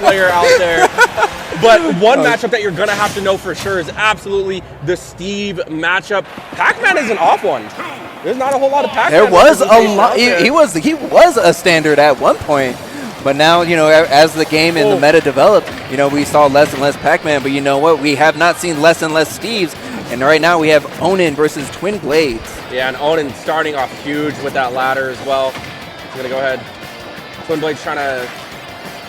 player out there. But one matchup that you're going to have to know for sure is absolutely the Steve matchup. Pac-Man is an off one. There's not a whole lot of Pac-Man. There was a lot. He was a standard at one point. But now, you know, as the game and the meta developed, you know, we saw less and less Pac-Man. But you know what? We have not seen less and less Steves. And right now we have Onin versus TwinBladez. Yeah, and Onin starting off huge with that ladder as well. He's going to go ahead. TwinBladez trying to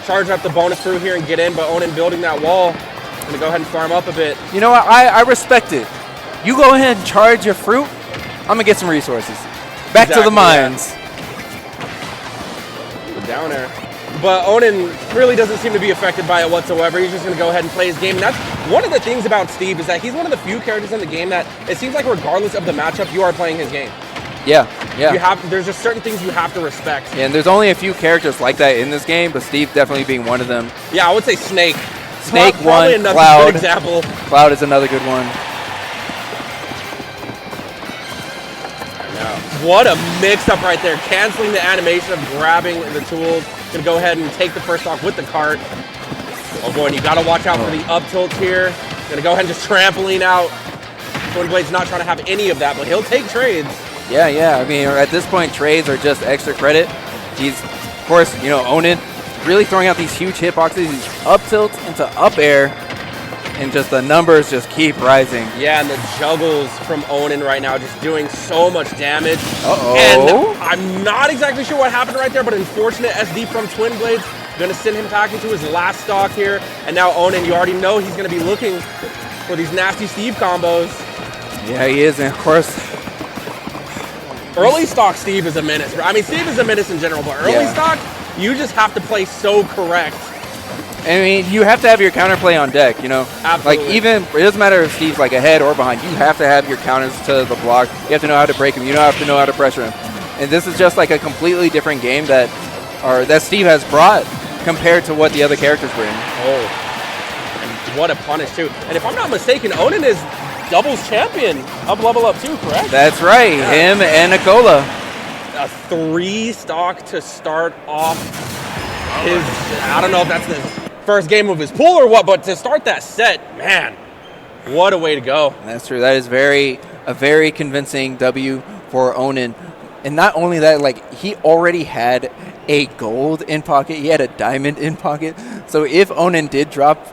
charge up the bonus through here and get in, but Onin building that wall. Going to go ahead and farm up a bit. You know what? I respect it. You go ahead and charge your fruit. I'm going to get some resources. Back to the mines. Yeah. The down air. But Onin really doesn't seem to be affected by it whatsoever. He's just going to go ahead and play his game. And that's one of the things about Steve is that he's one of the few characters in the game that it seems like regardless of the matchup, you are playing his game. Yeah, yeah. There's just certain things you have to respect. Yeah, and there's only a few characters like that in this game, but Steve definitely being one of them. Yeah, I would say Snake. Snake Probably one, Cloud. Good example. Cloud is another good one. What a mix-up right there. Canceling the animation of grabbing the tools. Gonna go ahead and take the first stock with the cart. Oh boy, and you gotta watch out for the up tilts here. Gonna go ahead and just trampoline out. TwinBladez not trying to have any of that, but he'll take trades. Yeah, yeah. I mean, at this point, trades are just extra credit. He's, of course, you know, Onin really throwing out these huge hitboxes, these up tilts into up air, and just the numbers just keep rising. Yeah, and the juggles from Onin right now just doing so much damage. Uh-oh. And I'm not exactly sure what happened right there, but unfortunate SD from TwinBladez. Gonna send him back into his last stock here. And now Onin, you already know he's gonna be looking for these nasty Steve combos. Yeah, he is, and of course, early stock Steve is a menace. I mean, Steve is a menace in general, but early stock, you just have to play so correct. I mean, you have to have your counterplay on deck, you know? Absolutely. Like, even, it doesn't matter if Steve's like ahead or behind, you have to have your counters to the block. You have to know how to break him. You have to know how to pressure him. And this is just like a completely different game that Steve has brought compared to what the other characters bring. Oh, and what a punish, too. And if I'm not mistaken, Onin is doubles champion of Level Up 2, correct? That's right. Yeah. Him and Nicola. A 3-stock to start off his, I don't know if that's the first game of his pool or what, but to start that set, man, what a way to go. That's true. That is a very convincing W for Onin. And not only that, like, he already had a gold in pocket. He had a diamond in pocket. So if Onin did drop,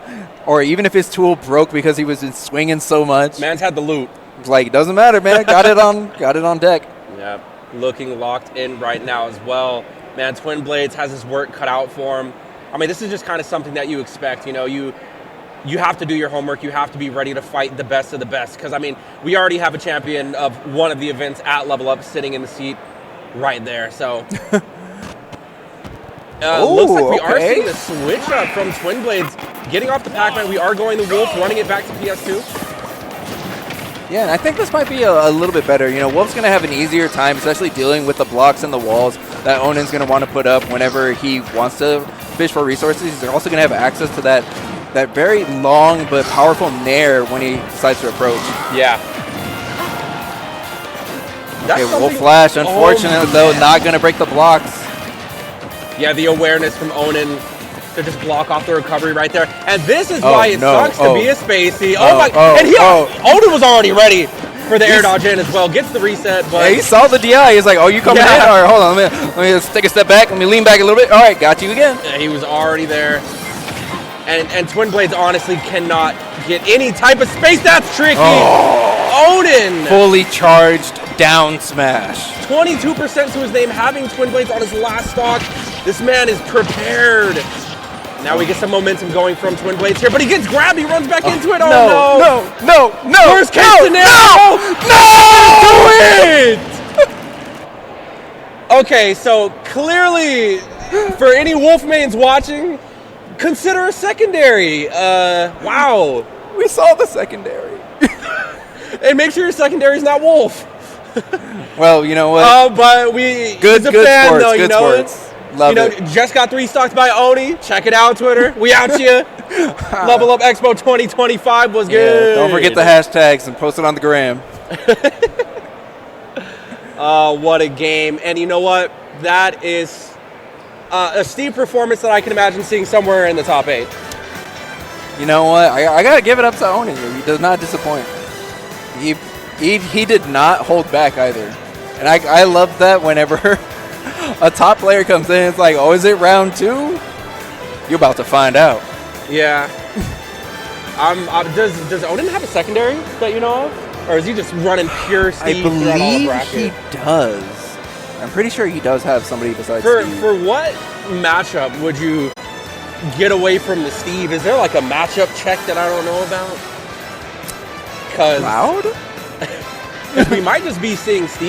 or even if his tool broke because he was swinging so much. Man's had the loot. Like, it doesn't matter, man. Got it on deck. Yeah, looking locked in right now as well. Man, TwinBladez has his work cut out for him. I mean, this is just kind of something that you expect. You know, you have to do your homework. You have to be ready to fight the best of the best. Because, I mean, we already have a champion of one of the events at Level Up sitting in the seat right there. So, looks like we are seeing the switch up from TwinBladez. Getting off the Pac-Man, we are going the Wolf, running it back to PS2. Yeah, and I think this might be a little bit better. You know, Wolf's going to have an easier time, especially dealing with the blocks and the walls that Onin's going to want to put up whenever he wants to fish for resources. He's also going to have access to that very long but powerful nair when he decides to approach. Yeah. Okay, Wolf Flash, unfortunately, though, not going to break the blocks. Yeah, the awareness from Onin to just block off the recovery right there. And this is why it sucks to be a Spacey. Onin was already ready for the air dodge in as well. Gets the reset, but... Yeah, he saw the DI. He's like, oh, you coming in? All right, hold on. Let me just take a step back. Let me lean back a little bit. All right, got you again. Yeah, he was already there. And TwinBladez honestly cannot get any type of space. That's tricky. Onin! Fully charged down smash. 22% to his name, having TwinBladez on his last stock. This man is prepared. Now we get some momentum going from TwinBladez here, but he gets grabbed. He runs back into it. No. Worst case scenario. Do it! Okay, so clearly, for any Wolf mains watching, consider a secondary. Wow. We saw the secondary. And make sure your secondary is not Wolf. Well, you know what? But we good fan, sports. Though, good sports. Love it. Just got 3 stocks by Oni. Check it out, Twitter. We out here. Level Up Expo 2025 was good. Don't forget the hashtags and post it on the gram. What a game. And you know what? That is a Steve performance that I can imagine seeing somewhere in the top 8. You know what? I gotta give it up to Onin. He does not disappoint. He did not hold back either, and I love that whenever a top player comes in, it's like, oh, is it round 2? You're about to find out. Yeah. Does Onin have a secondary that you know of, or is he just running pure Steve throughout all the bracket? He does. I'm pretty sure he does have somebody besides Steve. For what matchup would you get away from the Steve? Is there like a matchup check that I don't know about? Loud? We might just be seeing Steve